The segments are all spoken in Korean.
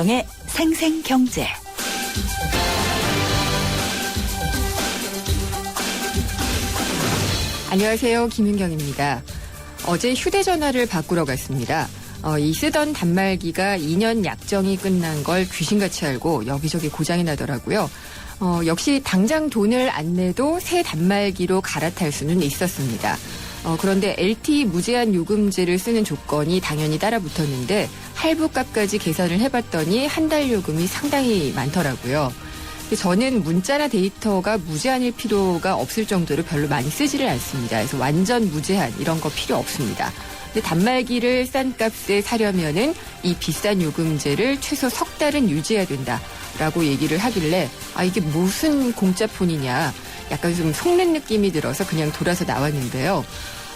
김현정의 생생경제. 안녕하세요. 김윤경입니다. 어제 휴대전화를 바꾸러 갔습니다. 이 쓰던 단말기가 2년 약정이 끝난 걸 귀신같이 알고 여기저기 고장이 나더라고요. 역시 당장 돈을 안 내도 새 단말기로 갈아탈 수는 있었습니다. 그런데 LTE 무제한 요금제를 쓰는 조건이 당연히 따라붙었는데 할부값까지 계산을 해봤더니 한 달 요금이 상당히 많더라고요. 저는 문자나 데이터가 무제한일 필요가 없을 정도로 별로 많이 쓰지를 않습니다. 그래서 완전 무제한 이런 거 필요 없습니다. 근데 단말기를 싼 값에 사려면은 이 비싼 요금제를 최소 석 달은 유지해야 된다라고 얘기를 하길래 이게 무슨 공짜 폰이냐 약간 좀 속는 느낌이 들어서 그냥 돌아서 나왔는데요.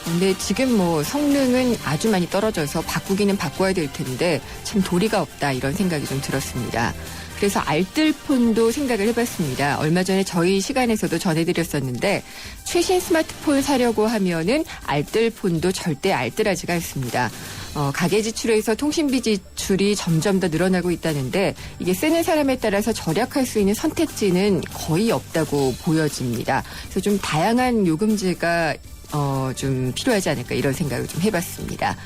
근데 지금 성능은 아주 많이 떨어져서 바꾸기는 바꿔야 될 텐데 참 도리가 없다 이런 생각이 좀 들었습니다. 그래서 알뜰폰도 생각을 해봤습니다. 얼마 전에 저희 시간에서도 전해드렸었는데 최신 스마트폰 사려고 하면은 알뜰폰도 절대 알뜰하지가 않습니다. 가계 지출에서 통신비 지출이 점점 더 늘어나고 있다는데 이게 쓰는 사람에 따라서 절약할 수 있는 선택지는 거의 없다고 보여집니다. 그래서 좀 다양한 요금제가 좀 필요하지 않을까 이런 생각을 좀 해봤습니다.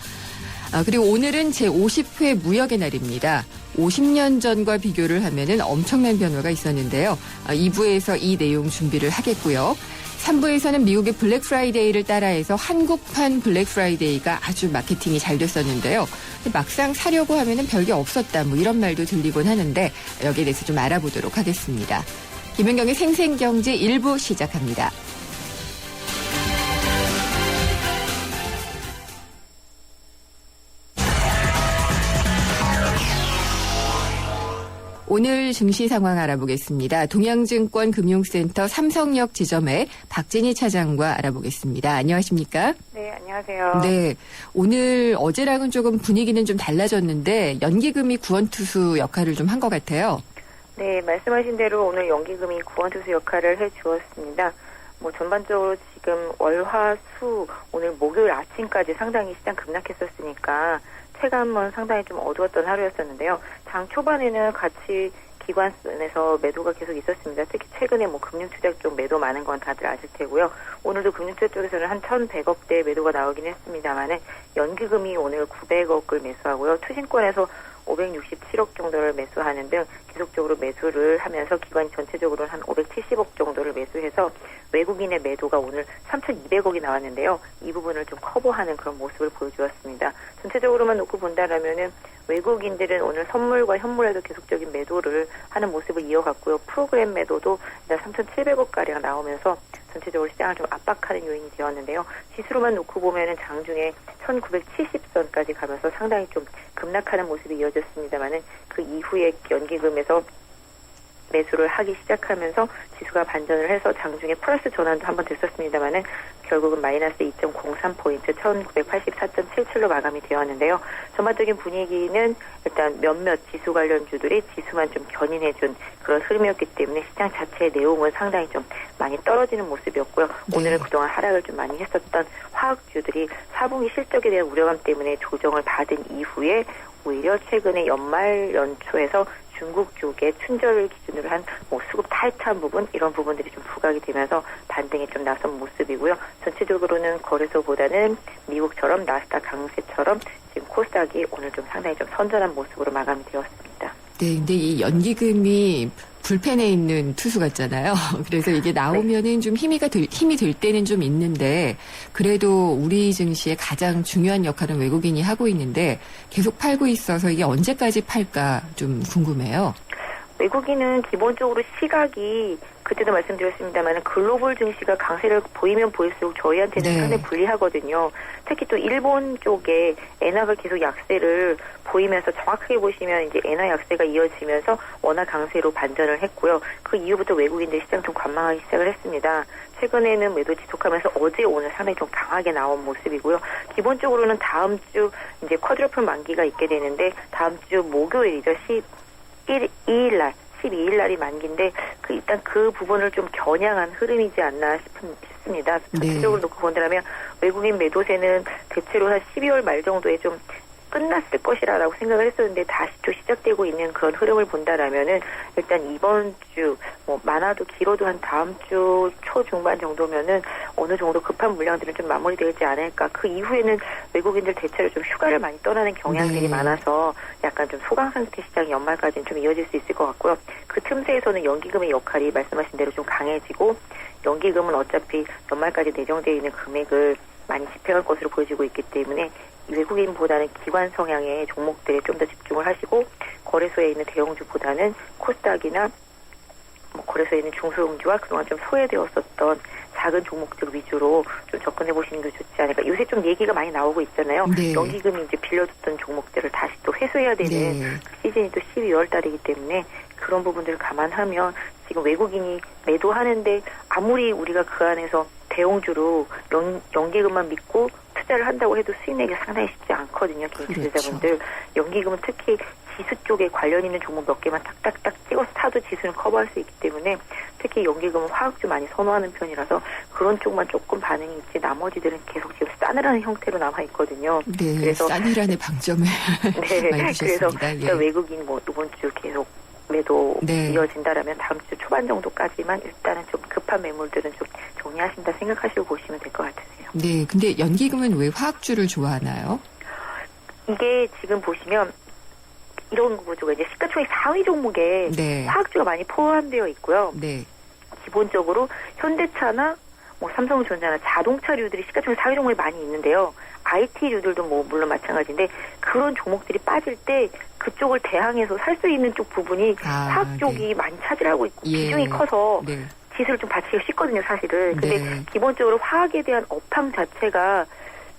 그리고 오늘은 제50회 무역의 날입니다. 50년 전과 비교를 하면은 엄청난 변화가 있었는데요. 2부에서 이 내용 준비를 하겠고요. 3부에서는 미국의 블랙 프라이데이를 따라해서 한국판 블랙 프라이데이가 아주 마케팅이 잘 됐었는데요. 막상 사려고 하면은 별게 없었다 이런 말도 들리곤 하는데 여기에 대해서 좀 알아보도록 하겠습니다. 김연경의 생생경제 1부 시작합니다. 오늘 증시 상황 알아보겠습니다. 동양증권 금융센터 삼성역 지점의 박진희 차장과 알아보겠습니다. 안녕하십니까? 네, 안녕하세요. 네, 오늘 어제랑은 조금 분위기는 좀 달라졌는데 연기금이 구원투수 역할을 좀 한 것 같아요. 네, 말씀하신 대로 오늘 연기금이 구원투수 역할을 해주었습니다. 전반적으로 지금 월, 화, 수, 오늘 목요일 아침까지 상당히 시장 급락했었으니까 체감은 상당히 좀 어두웠던 하루였었는데요. 장 초반에는 같이 기관에서 매도가 계속 있었습니다. 특히 최근에 금융투자 쪽 매도 많은 건 다들 아실 테고요. 오늘도 금융투자 쪽에서는 한 1,100억대 매도가 나오긴 했습니다만 연기금이 오늘 900억을 매수하고요. 투신권에서 567억 정도를 매수하는 등 계속적으로 매수를 하면서 기관이 전체적으로는 한 570억 정도를 매수해서 외국인의 매도가 오늘 3,200억이 나왔는데요. 이 부분을 좀 커버하는 그런 모습을 보여주었습니다. 전체적으로만 놓고 본다라면은 외국인들은 오늘 선물과 현물에도 계속적인 매도를 하는 모습을 이어갔고요. 프로그램 매도도 3,700억가량 나오면서 전체적으로 시장을 좀 압박하는 요인이 되었는데요. 지수로만 놓고 보면은 장중에 1970선까지 가면서 상당히 좀 급락하는 모습이 이어졌습니다만은 그 이후에 연기금에서 매수를 하기 시작하면서 지수가 반전을 해서 장중에 플러스 전환도 한번 됐었습니다만은 결국은 마이너스 2.03포인트 1984.77로 마감이 되었는데요. 전반적인 분위기는 일단 몇몇 지수 관련주들이 지수만 좀 견인해준 그런 흐름이었기 때문에 시장 자체의 내용은 상당히 좀 많이 떨어지는 모습이었고요. 오늘은 그동안 하락을 좀 많이 했었던 화학주들이 4분기 실적에 대한 우려감 때문에 조정을 받은 이후에 오히려 최근에 연말 연초에서 중국 쪽에 춘절을 기준으로 한 수급 타이트한 부분 이런 부분들이 좀 부각이 되면서 반등에 좀 나선 모습이고요. 전체적으로는 거래소보다는 미국처럼 나스닥 강세처럼 지금 코스닥이 오늘 좀 상당히 좀 선전한 모습으로 마감이 되었습니다. 네, 근데 이 연기금이 불펜에 있는 투수 같잖아요. 그래서 이게 나오면은 좀 힘이 될 때는 좀 있는데 그래도 우리 증시의 가장 중요한 역할은 외국인이 하고 있는데 계속 팔고 있어서 이게 언제까지 팔까 좀 궁금해요. 외국인은 기본적으로 시각이 그때도 말씀드렸습니다만 글로벌 증시가 강세를 보이면 보일수록 저희한테는 상당히 불리하거든요. 특히 또 일본 쪽에 엔화가 계속 약세를 보이면서 정확하게 보시면 이제 엔화 약세가 이어지면서 원화 강세로 반전을 했고요. 그 이후부터 외국인들 시장 좀 관망하기 시작을 했습니다. 최근에는 매도 지속하면서 어제 오늘 상당히 좀 강하게 나온 모습이고요. 기본적으로는 다음 주 이제 쿼드러플 만기가 있게 되는데 다음 주 목요일이죠. 12일 날이 만기인데 일단 그 부분을 좀 겨냥한 흐름이지 않나 싶습니다. 전체적으로 놓고 본다면 외국인 매도세는 대체로 한 12월 말 정도에 좀 끝났을 것이라고 생각을 했었는데 다시 또 시작되고 있는 그런 흐름을 본다라면은 일단 이번 주 뭐 많아도 길어도 한 다음 주 초중반 정도면은 어느 정도 급한 물량들은 좀 마무리되지 않을까. 그 이후에는 외국인들 대체로 좀 휴가를 많이 떠나는 경향들이 네. 많아서 약간 좀 소강 상태 시장이 연말까지는 좀 이어질 수 있을 것 같고요. 그 틈새에서는 연기금의 역할이 말씀하신 대로 좀 강해지고 연기금은 어차피 연말까지 내정되어 있는 금액을 많이 집행할 것으로 보여지고 있기 때문에 외국인보다는 기관 성향의 종목들에 좀 더 집중을 하시고 거래소에 있는 대형주보다는 코스닥이나 뭐 거래소에 있는 중소형주와 그동안 좀 소외되었었던 작은 종목들 위주로 좀 접근해 보시는 게 좋지 않을까. 요새 좀 얘기가 많이 나오고 있잖아요. 네. 연기금이 이제 빌려줬던 종목들을 다시 또 회수해야 되는 네. 시즌이 또 12월 달이기 때문에 그런 부분들을 감안하면 지금 외국인이 매도하는데 아무리 우리가 그 안에서 대형주로 연기금만 믿고 투자를 한다고 해도 수익내기 상당히 쉽지 않거든요. 개인 그렇죠. 투자자분들. 연기금은 특히 지수 쪽에 관련 있는 종목 몇 개만 딱딱딱 찍어서 사도 지수는 커버할 수 있기 때문에 특히 연기금은 화학주 많이 선호하는 편이라서 그런 쪽만 조금 반응이 있지 나머지들은 계속 지금 싸늘한 형태로 남아있거든요. 네, 그래서 싸늘한의 방점을 네, 많이 그래서 주셨습니다. 예. 외국인 뭐 이번 주 계속 매도 네. 이어진다라면 다음 주 초반 정도까지만 일단은 좀 급한 매물들은 좀 정리하신다 생각하시고 보시면 될 것 같으세요. 네, 근데 연기금은 왜 화학주를 좋아하나요? 이게 지금 보시면 이런 구조가 이제 시가총액 4위 종목에 네. 화학주가 많이 포함되어 있고요. 네. 기본적으로 현대차나 뭐 삼성전자나 자동차류들이 시가총액 4위 종목이 많이 있는데요. IT류들도 뭐 물론 마찬가지인데 그런 종목들이 빠질 때 그쪽을 대항해서 살 수 있는 쪽 부분이 화학 쪽이 네. 많이 차지하고 있고 예. 비중이 커서 네. 지수를 좀 받치기가 쉽거든요, 사실은. 근데 네. 기본적으로 화학에 대한 업황 자체가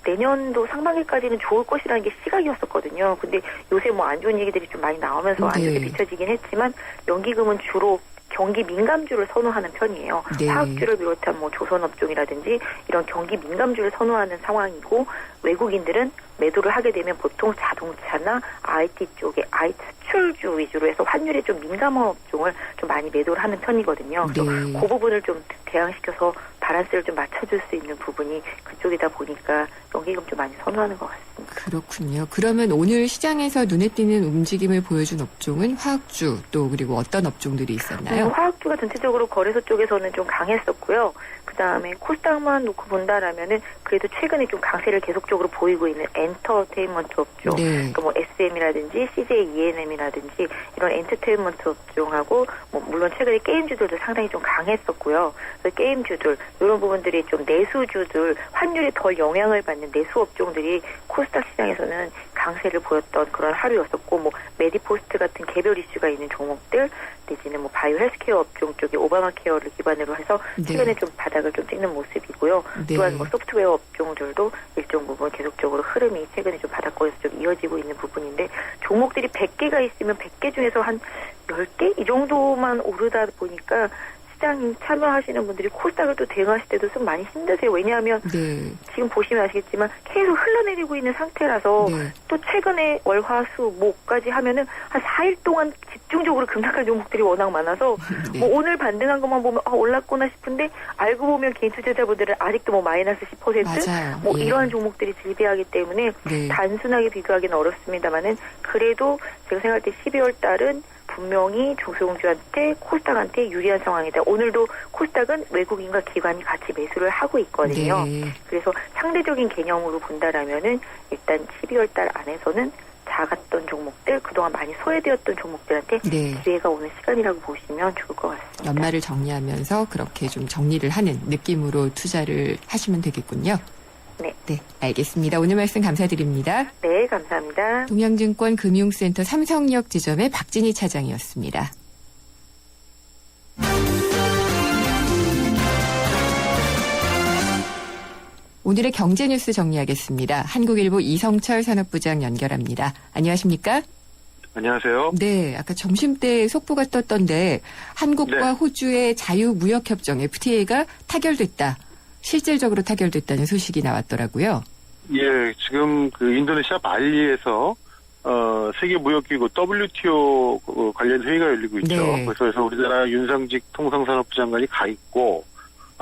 내년도 상반기까지는 좋을 것이라는 게 시각이었었거든요. 근데 요새 뭐 안 좋은 얘기들이 좀 많이 나오면서 안 좋게 네. 비춰지긴 했지만 연기금은 주로 경기 민감주를 선호하는 편이에요. 네. 화학주를 비롯한 뭐 조선업종이라든지 이런 경기 민감주를 선호하는 상황이고 외국인들은 매도를 하게 되면 보통 자동차나 IT 쪽에 IT 수출주 위주로 해서 환율에 좀 민감한 업종을 좀 많이 매도를 하는 편이거든요. 그래서 네. 그 부분을 좀 대항시켜서 바란스를 좀 맞춰줄 수 있는 부분이 그쪽이다 보니까 연기금 좀 많이 선호하는 것 같습니다. 그렇군요. 그러면 오늘 시장에서 눈에 띄는 움직임을 보여준 업종은 화학주 또 그리고 어떤 업종들이 있었나요? 화학주가 전체적으로 거래소 쪽에서는 좀 강했었고요. 그다음에 코스닥만 놓고 본다라면은 그래도 최근에 좀 강세를 계속적으로 보이고 있는 엔터테인먼트 업종, 네. 그러니까 뭐 SM이라든지 CJ ENM이라든지 이런 엔터테인먼트 업종하고 뭐 물론 최근에 게임주들도 상당히 좀 강했었고요. 그래서 게임주들 이런 부분들이 좀 내수주들 환율에 덜 영향을 받는 내수 업종들이 코스닥 시장에서는 강세를 보였던 그런 하루였었고 뭐 메디포스트 같은 개별 이슈가 있는 종목들 내지는 뭐 바이오 헬스케어 업종 쪽에 오바마 케어를 기반으로 해서 네. 최근에 좀 바닥을 좀 찍는 모습이고요. 네. 또한 뭐 소프트웨어 업종들도 일정 부분 계속적으로 흐름이 최근에 좀 바닥권에서 좀 이어지고 있는 부분인데 종목들이 100개가 있으면 100개 중에서 한 10개 이 정도만 오르다 보니까 시장 참여하시는 분들이 코스닥을 또 대응하실 때도 좀 많이 힘드세요. 왜냐하면 네. 지금 보시면 아시겠지만 계속 흘러내리고 있는 상태라서 네. 또 최근에 월, 화, 수, 목까지 하면은 한 4일 동안 집중적으로 급락할 종목들이 워낙 많아서 네. 뭐 오늘 반등한 것만 보면 올랐구나 싶은데 알고 보면 개인 투자자분들은 아직도 뭐 마이너스 10% 맞아요. 뭐 예. 이러한 종목들이 즐비하기 때문에 네. 단순하게 비교하기는 어렵습니다만은 그래도 제가 생각할 때 12월 달은 분명히 중소형주한테 코스닥한테 유리한 상황이다. 오늘도 코스닥은 외국인과 기관이 같이 매수를 하고 있거든요. 네. 그래서 상대적인 개념으로 본다라면은 일단 12월 달 안에서는 작았던 종목들, 그동안 많이 소외되었던 종목들한테 네. 기회가 오는 시간이라고 보시면 좋을 것 같습니다. 연말을 정리하면서 그렇게 좀 정리를 하는 느낌으로 투자를 하시면 되겠군요. 네. 네, 알겠습니다. 오늘 말씀 감사드립니다. 네, 감사합니다. 동양증권 금융센터 삼성역 지점의 박진희 차장이었습니다. 오늘의 경제 뉴스 정리하겠습니다. 한국일보 이성철 산업부장 연결합니다. 안녕하십니까? 안녕하세요. 네, 아까 점심때 속보가 떴던데 한국과 네. 호주의 자유무역협정 FTA가 타결됐다. 실질적으로 타결됐다는 소식이 나왔더라고요. 예, 지금 그 인도네시아 발리에서 세계무역기구 WTO 관련 회의가 열리고 있죠. 네. 그래서 우리나라 윤상직 통상산업부 장관이 가 있고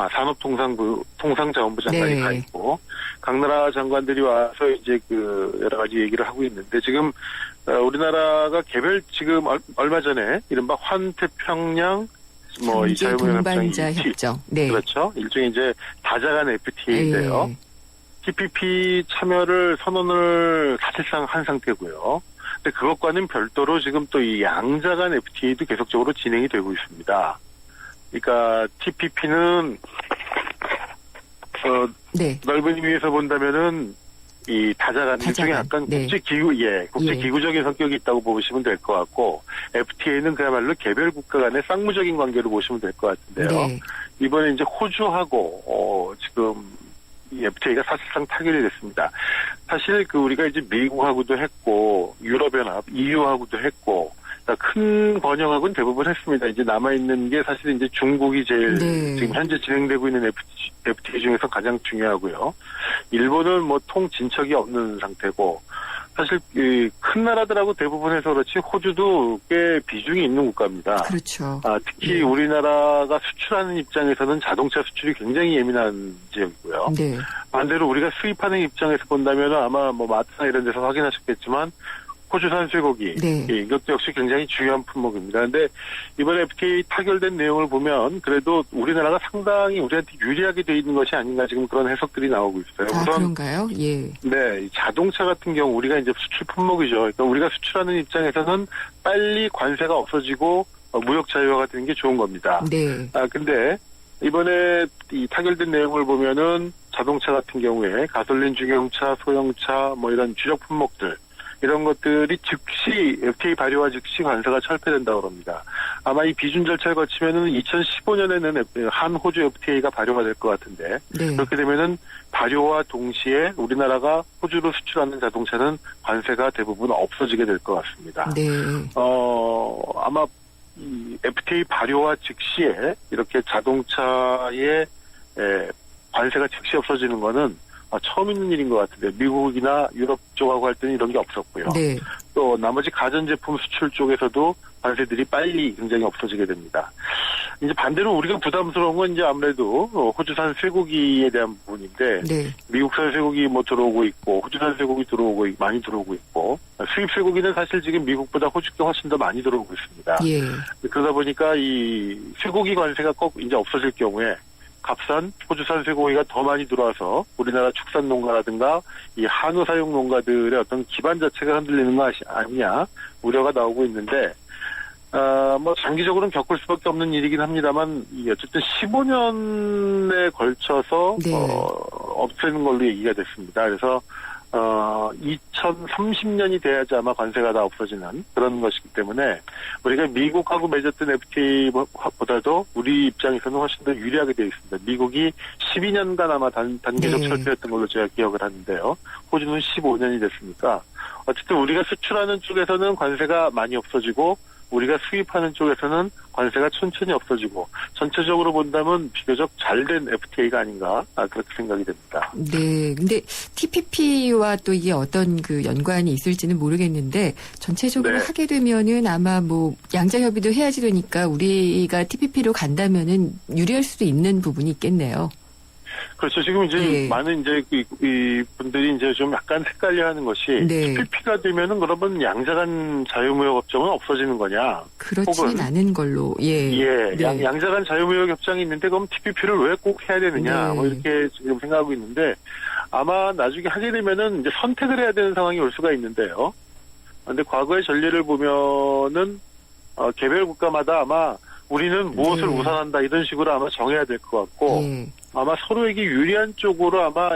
산업통상자원부 장관이 네. 가 있고 각 나라 장관들이 와서 이제 그 여러 가지 얘기를 하고 있는데 지금 우리나라가 개별 지금 얼마 전에 이른바 환태평양 이 경제 자유무역협정이 동반자 협정. 네. 그렇죠. 일종의 이제 다자간 FTA인데요. 네. TPP 참여를 선언을 사실상 한 상태고요. 근데 그것과는 별도로 지금 또 이 양자간 FTA도 계속적으로 진행이 되고 있습니다. 그러니까 TPP는 네. 넓은 의미에서 본다면은 이 다자간 일종의 다자간, 약간 네. 국제기구적인 성격이 있다고 보시면 될 것 같고 FTA는 그야말로 개별 국가 간의 쌍무적인 관계로 보시면 될 것 같은데요. 네. 이번에 이제 호주하고 지금 이 FTA가 사실상 타결이 됐습니다. 사실 우리가 이제 미국하고도 했고 유럽연합 EU하고도 했고 큰 번영하고는 대부분 했습니다. 이제 남아있는 게 사실 이제 중국이 제일 네. 지금 현재 진행되고 있는 FTA 중에서 가장 중요하고요. 일본은 통진척이 없는 상태고 사실 큰 나라들하고 대부분 해서 그렇지 호주도 꽤 비중이 있는 국가입니다. 그렇죠. 특히 네. 우리나라가 수출하는 입장에서는 자동차 수출이 굉장히 예민한 지역이고요. 네. 반대로 우리가 수입하는 입장에서 본다면 아마 마트나 이런 데서 확인하셨겠지만 호주산 쇠고기 네. 이것도 역시 굉장히 중요한 품목입니다. 그런데 이번에 FTA 타결된 내용을 보면 그래도 우리나라가 상당히 우리한테 유리하게 돼 있는 것이 아닌가 지금 그런 해석들이 나오고 있어요. 우선 그런가요? 예. 네, 이 자동차 같은 경우 우리가 이제 수출 품목이죠. 그러니까 우리가 수출하는 입장에서는 빨리 관세가 없어지고 무역 자유화가 되는 게 좋은 겁니다. 네. 근데 이번에 이 타결된 내용을 보면은 자동차 같은 경우에 가솔린 중형차, 소형차 이런 주력 품목들 이런 것들이 즉시 FTA 발효와 즉시 관세가 철폐된다고 합니다. 아마 이 비준 절차를 거치면은 2015년에는 한호주 FTA가 발효가 될 것 같은데 네. 그렇게 되면은 발효와 동시에 우리나라가 호주로 수출하는 자동차는 관세가 대부분 없어지게 될 것 같습니다. 네. 아마 이 FTA 발효와 즉시에 이렇게 자동차의 관세가 즉시 없어지는 거는 처음 있는 일인 것 같은데 미국이나 유럽 쪽하고 할 때는 이런 게 없었고요. 네. 또 나머지 가전제품 수출 쪽에서도 관세들이 빨리 굉장히 없어지게 됩니다. 이제 반대로 우리가 부담스러운 건 이제 아무래도 호주산 쇠고기에 대한 부분인데 네. 미국산 쇠고기 들어오고 있고 호주산 쇠고기 많이 들어오고 있고 수입 쇠고기는 사실 지금 미국보다 호주가 훨씬 더 많이 들어오고 있습니다. 예. 그러다 보니까 이 쇠고기 관세가 꼭 이제 없어질 경우에 값싼 호주산 쇠고기가 더 많이 들어와서 우리나라 축산 농가라든가 이 한우 사육 농가들의 어떤 기반 자체가 흔들리는 거 아니냐 우려가 나오고 있는데 장기적으로는 겪을 수밖에 없는 일이긴 합니다만 어쨌든 15년에 걸쳐서 네. 없애는 걸로 얘기가 됐습니다. 그래서 2030년이 돼야지 아마 관세가 다 없어지는 그런 것이기 때문에 우리가 미국하고 맺었던 FTA보다도 우리 입장에서는 훨씬 더 유리하게 되어 있습니다. 미국이 12년간 아마 단계적 네. 철폐였던 걸로 제가 기억을 하는데요. 호주는 15년이 됐으니까 어쨌든 우리가 수출하는 쪽에서는 관세가 많이 없어지고 우리가 수입하는 쪽에서는 관세가 천천히 없어지고 전체적으로 본다면 비교적 잘된 FTA가 아닌가 그렇게 생각이 됩니다. 네. 근데 TPP와 또 이게 어떤 연관이 있을지는 모르겠는데 전체적으로 네. 하게 되면은 아마 양자 협의도 해야지 되니까 우리가 TPP로 간다면은 유리할 수도 있는 부분이 있겠네요. 그렇죠. 지금 이제 예. 많은 이제 이 분들이 이제 좀 약간 헷갈려하는 것이 네. TPP가 되면은 그러면 양자간 자유무역협정은 없어지는 거냐? 그렇지는 혹은 않은 걸로. 예. 예, 네. 양자간 자유무역협정이 있는데 그럼 TPP를 왜 꼭 해야 되느냐? 네. 이렇게 지금 생각하고 있는데 아마 나중에 하게 되면은 이제 선택을 해야 되는 상황이 올 수가 있는데요. 그런데 과거의 전례를 보면은 개별 국가마다 아마 우리는 무엇을 네. 우선한다 이런 식으로 아마 정해야 될 것 같고. 예. 아마 서로에게 유리한 쪽으로 아마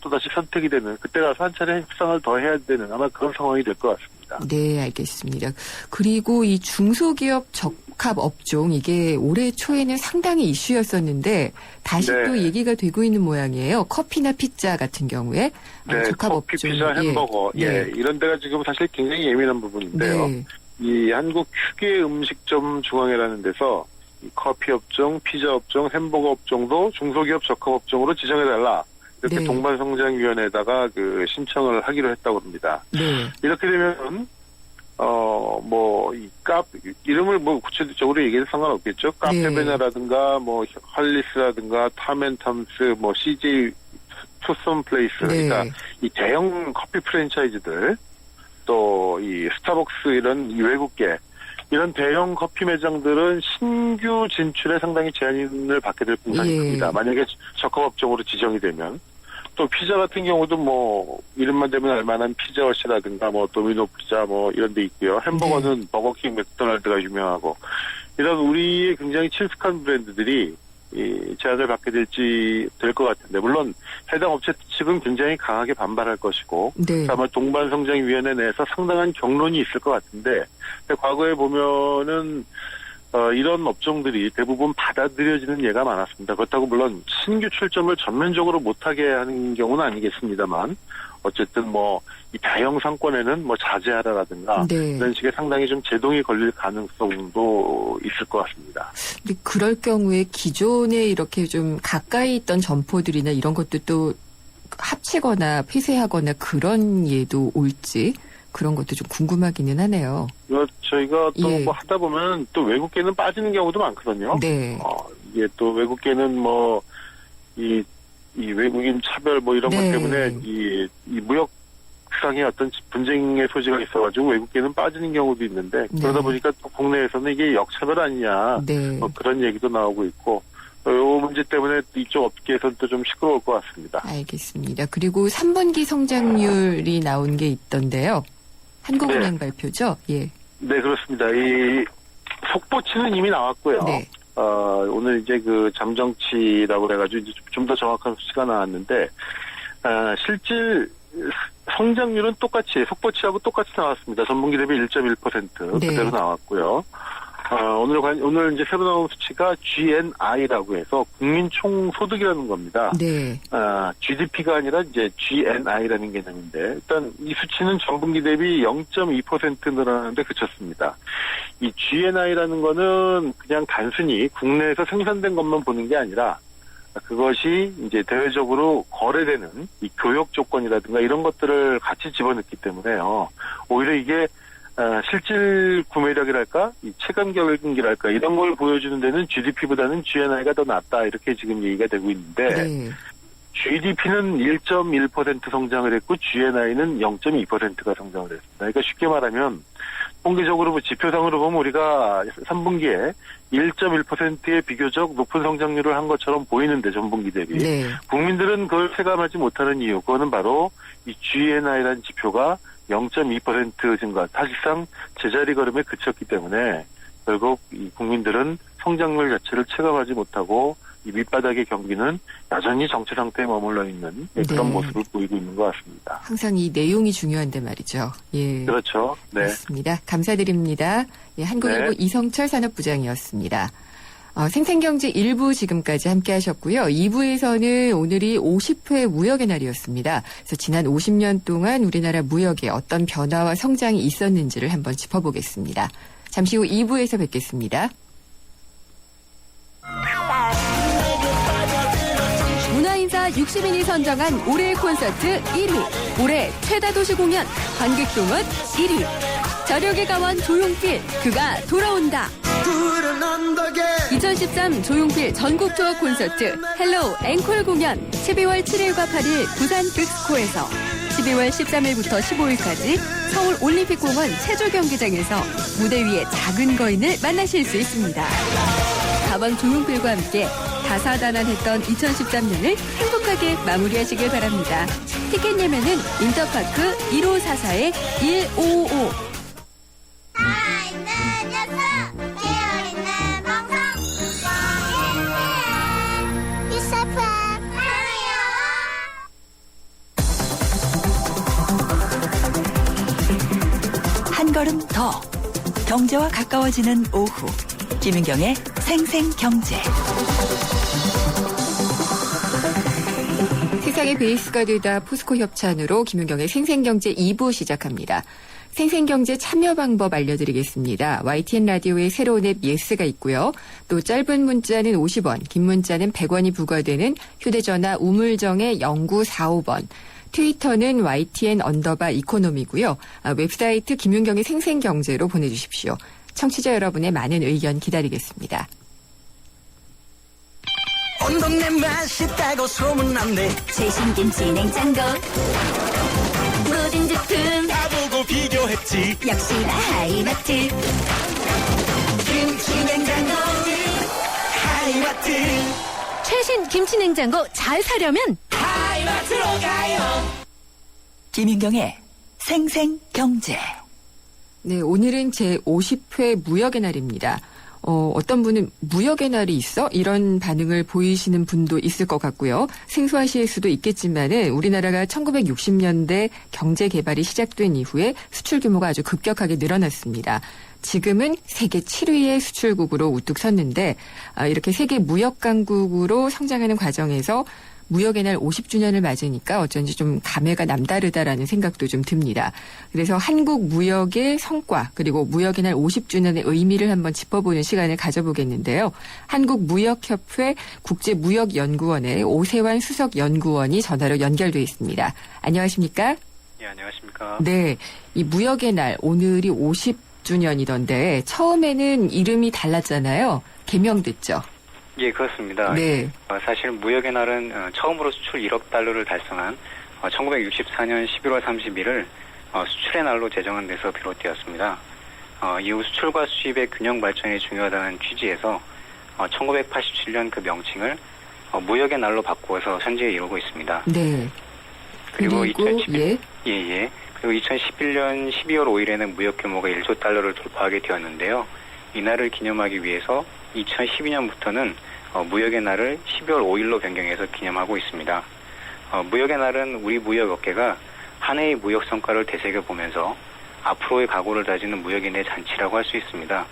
또다시 선택이 되는 그때 가서 한 차례 협상을 더 해야 되는 아마 그런 상황이 될 것 같습니다. 네, 알겠습니다. 그리고 이 중소기업 적합 업종 이게 올해 초에는 상당히 이슈였었는데 다시 네. 또 얘기가 되고 있는 모양이에요. 커피나 피자 같은 경우에 네, 적합 커피, 업종. 피자, 햄버거, 네. 이런 데가 지금 사실 굉장히 예민한 부분인데요. 네. 이 한국 휴게 음식점 중앙회라는 데서 이 커피 업종, 피자 업종, 햄버거 업종도 중소기업 적합 업종으로 지정해달라. 이렇게 네. 동반성장위원회에다가 신청을 하기로 했다고 합니다. 네. 이렇게 되면 이름을 구체적으로 얘기해도 상관없겠죠. 카페베냐라든가, 할리스라든가, 탐앤탐스, CJ 투썸 플레이스. 네. 그러니까 이 대형 커피 프랜차이즈들, 또 이 스타벅스 이런 이 외국계, 이런 대형 커피 매장들은 신규 진출에 상당히 제한을 받게 될 분산이 큽니다. 만약에 적합업종으로 지정이 되면. 또 피자 같은 경우도 이름만 대면 알만한 피자헛이라든가 도미노 피자 이런 데 있고요. 햄버거는 버거킹, 맥도날드가 유명하고 이런 우리의 굉장히 친숙한 브랜드들이 이 제한을 받게 될 것 같은데 물론 해당 업체 측은 굉장히 강하게 반발할 것이고 아마 동반성장위원회 내에서 상당한 격론이 있을 것 같은데 과거에 보면은 이런 업종들이 대부분 받아들여지는 예가 많았습니다. 그렇다고 물론 신규 출점을 전면적으로 못하게 하는 경우는 아니겠습니다만 어쨌든 이 대형 상권에는 자제하라라든가 이런 식의 상당히 좀 제동이 걸릴 가능성도 있을 것 같습니다. 근데 그럴 경우에 기존에 이렇게 좀 가까이 있던 점포들이나 이런 것도 또 합치거나 폐쇄하거나 그런 예도 올지 그런 것도 좀 궁금하기는 하네요. 저희가 또 하다 보면 또 외국계는 빠지는 경우도 많거든요. 네. 이게 또 외국계는 이 외국인 차별 이런 것 때문에 이 무역상의 어떤 분쟁의 소지가 있어가지고 외국계는 빠지는 경우도 있는데 그러다 보니까 또 국내에서는 이게 역차별 아니냐 그런 얘기도 나오고 있고 이 문제 때문에 이쪽 업계에서는 또 좀 시끄러울 것 같습니다. 알겠습니다. 그리고 3분기 성장률이 나온 게 있던데요. 한국은행 발표죠? 예. 네, 그렇습니다. 이 속보치는 이미 나왔고요. 오늘 이제 그 잠정치라고 그래가지고 이제 좀 더 정확한 수치가 나왔는데, 실질 성장률은 똑같이, 속보치하고 똑같이 나왔습니다. 전분기 대비 1.1% 그대로 나왔고요. 오늘 이제 새로 나온 수치가 GNI라고 해서 국민 총소득이라는 겁니다. GDP가 아니라 이제 GNI라는 개념인데, 일단 이 수치는 전분기 대비 0.2% 늘어나는데 그쳤습니다. 이 GNI라는 거는 그냥 단순히 국내에서 생산된 것만 보는 게 아니라, 그것이 이제 대외적으로 거래되는 이 교역 조건이라든가 이런 것들을 같이 집어넣기 때문에요. 오히려 이게 실질 구매력이랄까, 이 체감 경기랄까 이런 걸 보여주는 데는 GDP보다는 GNI가 더 낫다 이렇게 지금 얘기가 되고 있는데 GDP는 1.1% 성장을 했고 GNI는 0.2%가 성장을 했습니다. 그러니까 쉽게 말하면 통계적으로 지표상으로 보면 우리가 3분기에 1.1%의 비교적 높은 성장률을 한 것처럼 보이는데 전분기 대비 국민들은 그걸 체감하지 못하는 이유 그거는 바로 이 GNI라는 지표가 0.2% 증가, 사실상 제자리 걸음에 그쳤기 때문에 결국 이 국민들은 성장률 자체를 체감하지 못하고 이 밑바닥의 경기는 여전히 정체 상태에 머물러 있는 그런 모습을 보이고 있는 것 같습니다. 항상 이 내용이 중요한데 말이죠. 예. 그렇죠. 네. 그렇습니다. 감사드립니다. 예, 한국일보 이성철 산업부장이었습니다. 생생경제 1부 지금까지 함께 하셨고요. 2부에서는 오늘이 50회 무역의 날이었습니다. 그래서 지난 50년 동안 우리나라 무역에 어떤 변화와 성장이 있었는지를 한번 짚어보겠습니다. 잠시 후 2부에서 뵙겠습니다. 문화인사 60인이 선정한 올해의 콘서트 1위. 올해 최다 도시 공연 관객동원 1위. 저력의 가원 조용필 그가 돌아온다. 2013 조용필 전국 투어 콘서트 헬로우 앵콜 공연 12월 7일과 8일 부산 빅스코에서 12월 13일부터 15일까지 서울 올림픽공원 체조 경기장에서 무대 위의 작은 거인을 만나실 수 있습니다. 가왕 조용필과 함께 다사다난했던 2013년을 행복하게 마무리하시길 바랍니다. 티켓 예매는 인터파크 1544-1555 한 걸음 더 경제와 가까워지는 오후 김윤경의 생생경제. 세상의 베이스가 되다 포스코 협찬으로 김윤경의 생생경제 2부 시작합니다. 생생경제 참여 방법 알려드리겠습니다. YTN 라디오의 새로운 앱 예스가 있고요. 또 짧은 문자는 50원, 긴 문자는 100원이 부과되는 휴대전화 우물정의 0945번, 트위터는 YTN_이코노미고요. 웹사이트 김윤경의 생생경제로 보내주십시오. 청취자 여러분의 많은 의견 기다리겠습니다. 온 동네 맛있다고 소문났네. 최신 김치 냉장고 모든 제품 다 보고 비교했지. 역시나 하이마트. 김치 냉장고 하이마트. 최신 김치 냉장고 잘 사려면 하이마트로 가요. 김윤경의 생생경제. 네, 오늘은 제50회 무역의 날입니다. 어떤 분은 무역의 날이 있어? 이런 반응을 보이시는 분도 있을 것 같고요. 생소하실 수도 있겠지만은 우리나라가 1960년대 경제 개발이 시작된 이후에 수출 규모가 아주 급격하게 늘어났습니다. 지금은 세계 7위의 수출국으로 우뚝 섰는데 이렇게 세계 무역 강국으로 성장하는 과정에서 무역의 날 50주년을 맞으니까 어쩐지 좀 감회가 남다르다라는 생각도 좀 듭니다. 그래서 한국 무역의 성과 그리고 무역의 날 50주년의 의미를 한번 짚어보는 시간을 가져보겠는데요. 한국무역협회 국제무역연구원의 오세환 수석연구원이 전화로 연결돼 있습니다. 안녕하십니까? 예, 안녕하십니까. 네, 이 무역의 날 오늘이 50주년이던데 처음에는 이름이 달랐잖아요. 개명됐죠? 예, 그렇습니다. 네. 사실 무역의 날은 처음으로 수출 1억 달러를 달성한 1964년 11월 30일을 수출의 날로 제정한 데서 비롯되었습니다. 이후 수출과 수입의 균형 발전이 중요하다는 취지에서 1987년 그 명칭을 무역의 날로 바꾸어서 현재 이루고 있습니다. 네. 그리고 예. 그리고 2011년 12월 5일에는 무역 규모가 1조 달러를 돌파하게 되었는데요. 이날을 기념하기 위해서 2012년부터는 무역의 날을 12월 5일로 변경해서 기념하고 있습니다. 무역의 날은 우리 무역업계가 한 해의 무역 성과를 되새겨보면서 앞으로의 각오를 다지는 무역인의 잔치라고 할 수 있습니다.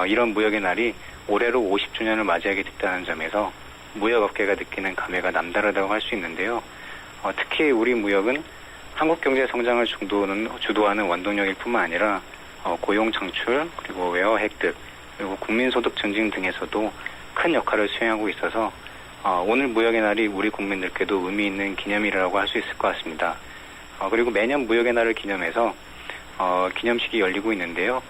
이런 무역의 날이 올해로 50주년을 맞이하게 됐다는 점에서 무역업계가 느끼는 감회가 남다르다고 할 수 있는데요. 특히 우리 무역은 한국 경제 성장을 주도하는 원동력일 뿐만 아니라 고용 창출, 그리고 외화 획득, 그리고 국민소득 증진 등에서도 큰 역할을 수행하고 있어서 오늘 무역의 날이 우리 국민들께도 의미 있는 기념일이라고 할 수 있을 것 같습니다. 그리고 매년 무역의 날을 기념해서 기념식이 열리고 있는데요.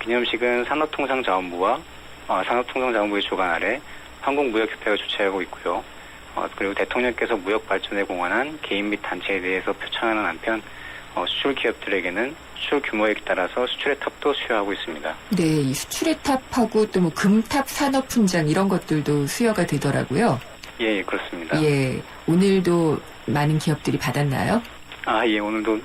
기념식은 산업통상자원부와 산업통상자원부의 주관 아래 한국무역협회가 주최하고 있고요. 그리고 대통령께서 무역 발전에 공헌한 개인 및 단체에 대해서 표창하는 한편 수출 기업들에게는 수출 규모에 따라서 수출의 탑도 수여하고 있습니다. 네, 이 수출의 탑하고 또 뭐 금탑 산업훈장 이런 것들도 수여가 되더라고요. 예, 그렇습니다. 예, 오늘도 많은 기업들이 받았나요? 예, 오늘도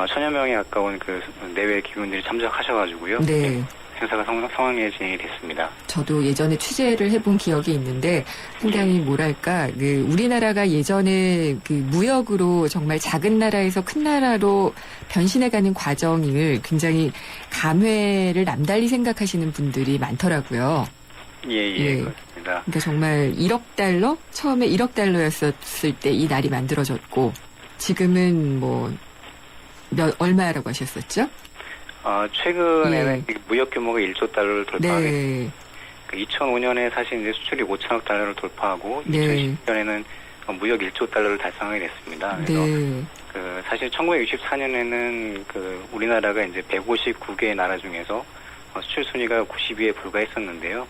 천여 명에 가까운 그 내외 기관들이 참석하셔가지고요. 네. 예, 행사가 성황리에 진행이 됐습니다. 저도 예전에 취재를 해본 기억이 있는데 상당히 뭐랄까 우리나라가 예전에 그 무역으로 정말 작은 나라에서 큰 나라로 변신해가는 과정을 굉장히 감회를 남달리 생각하시는 분들이 많더라고요. 예, 예. 그렇습니다. 그러니까 정말 1억 달러? 처음에 1억 달러였을 때 이 날이 만들어졌고 지금은 얼마라고 하셨었죠? 최근에는 무역 규모가 1조 달러를 돌파하게 네. 2005년에 사실 이제 수출이 5천억 달러를 돌파하고 네. 2010년에는 무역 1조 달러를 달성하게 됐습니다. 그래서 네. 사실 1964년에는 우리나라가 이제 159개의 나라 중에서 수출 순위가 90위에 불과했었는데요.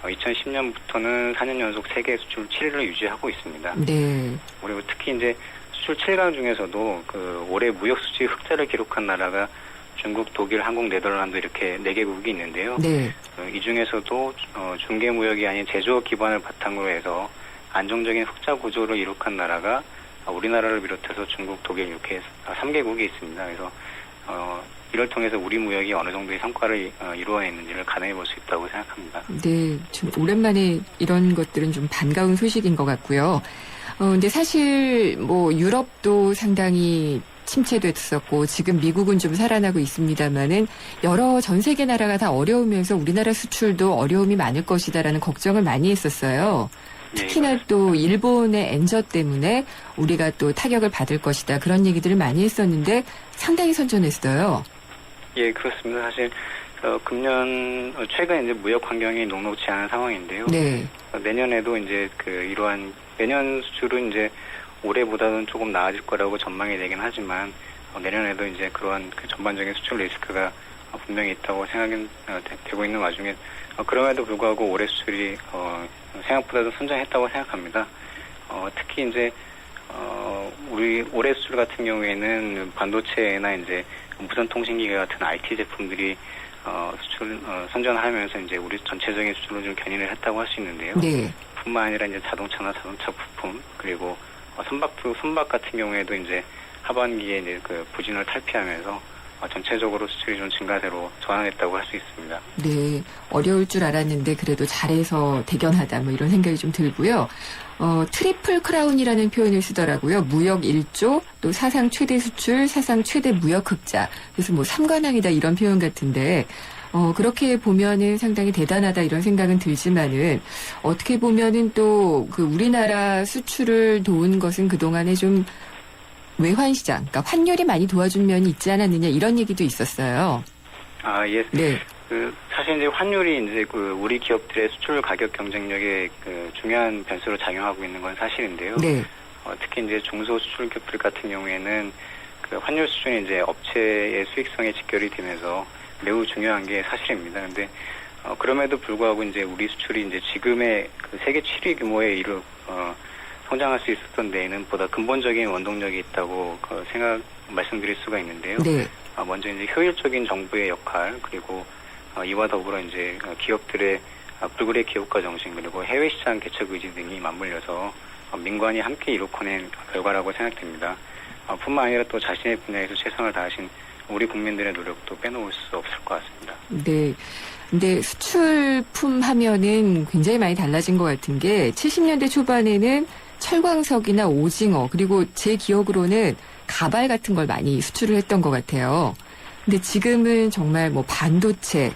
2010년부터는 4년 연속 세계 수출 7위를 유지하고 있습니다. 네. 그리고 특히 이제 수출 7강 중에서도 올해 무역 수지 흑자를 기록한 나라가 중국, 독일, 한국, 네덜란드 이렇게 4개국이 있는데요. 네. 이 중에서도 중개 무역이 아닌 제조업 기반을 바탕으로 해서 안정적인 흑자 구조를 이룩한 나라가 우리나라를 비롯해서 중국, 독일 이렇게 3개국이 있습니다. 그래서 이를 통해서 우리 무역이 어느 정도의 성과를 이루어냈는지를 가늠해 볼 수 있다고 생각합니다. 네, 좀 오랜만에 이런 것들은 좀 반가운 소식인 것 같고요. 근데 사실 유럽도 상당히 침체됐었고 지금 미국은 좀 살아나고 있습니다만은 여러 전 세계 나라가 다 어려우면서 우리나라 수출도 어려움이 많을 것이다라는 걱정을 많이 했었어요. 특히나 또 일본의 엔저 때문에 우리가 또 타격을 받을 것이다 그런 얘기들을 많이 했었는데 상당히 선전했어요. 예, 그렇습니다. 사실 금년 최근 이제 무역 환경이 녹록지 않은 상황인데요. 네. 내년에도 이제 이러한 내년 수출은 이제 올해보다는 조금 나아질 거라고 전망이 되긴 하지만 내년에도 이제 그러한 그 전반적인 수출 리스크가 분명히 있다고 생각이 되고 있는 와중에 그럼에도 불구하고 올해 수출이 생각보다도 선장했다고 생각합니다. 특히 이제 우리 올해 수출 같은 경우에는 반도체나 이제 무선통신기계 같은 IT 제품들이 수출 선전하면서 이제 우리 전체적인 수출로 좀 견인을 했다고 할 수 있는데요. 네. 뿐만 아니라 이제 자동차나 자동차 부품 그리고 선박 같은 경우에도 이제 하반기에 이제 그 부진을 탈피하면서 전체적으로 수출이 좀 증가세로 전환했다고 할 수 있습니다. 네, 어려울 줄 알았는데 그래도 잘해서 대견하다 뭐 이런 생각이 좀 들고요. 트리플 크라운이라는 표현을 쓰더라고요. 무역 1조, 또 사상 최대 수출, 사상 최대 무역 흑자. 그래서 뭐 삼관왕이다 이런 표현 같은데 그렇게 보면은 상당히 대단하다 이런 생각은 들지만은 어떻게 보면은 또 그 우리나라 수출을 도운 것은 그동안에 좀 외환시장, 그러니까 환율이 많이 도와준 면이 있지 않았느냐 이런 얘기도 있었어요. 아, 예. 네. 사실 이제 환율이 이제 우리 기업들의 수출 가격 경쟁력에 중요한 변수로 작용하고 있는 건 사실인데요. 네. 특히 이제 중소 수출 기업들 같은 경우에는 그 환율 수준이 이제 업체의 수익성에 직결이 되면서 매우 중요한 게 사실입니다. 근데 그럼에도 불구하고 이제 우리 수출이 이제 지금의 그 세계 7위 규모에 성장할 수 있었던 데에는 보다 근본적인 원동력이 있다고 말씀드릴 수가 있는데요. 네. 먼저 이제 효율적인 정부의 역할 그리고 이와 더불어 이제 기업들의 불굴의 기업가 정신 그리고 해외 시장 개척 의지 등이 맞물려서 민관이 함께 이루어낸 결과라고 생각됩니다. 뿐만 아니라 또 자신의 분야에서 최선을 다하신 우리 국민들의 노력도 빼놓을 수 없을 것 같습니다. 네. 근데 수출품 하면은 굉장히 많이 달라진 것 같은 게 70년대 초반에는 철광석이나 오징어 그리고 제 기억으로는 가발 같은 걸 많이 수출을 했던 것 같아요. 근데 지금은 정말 뭐 반도체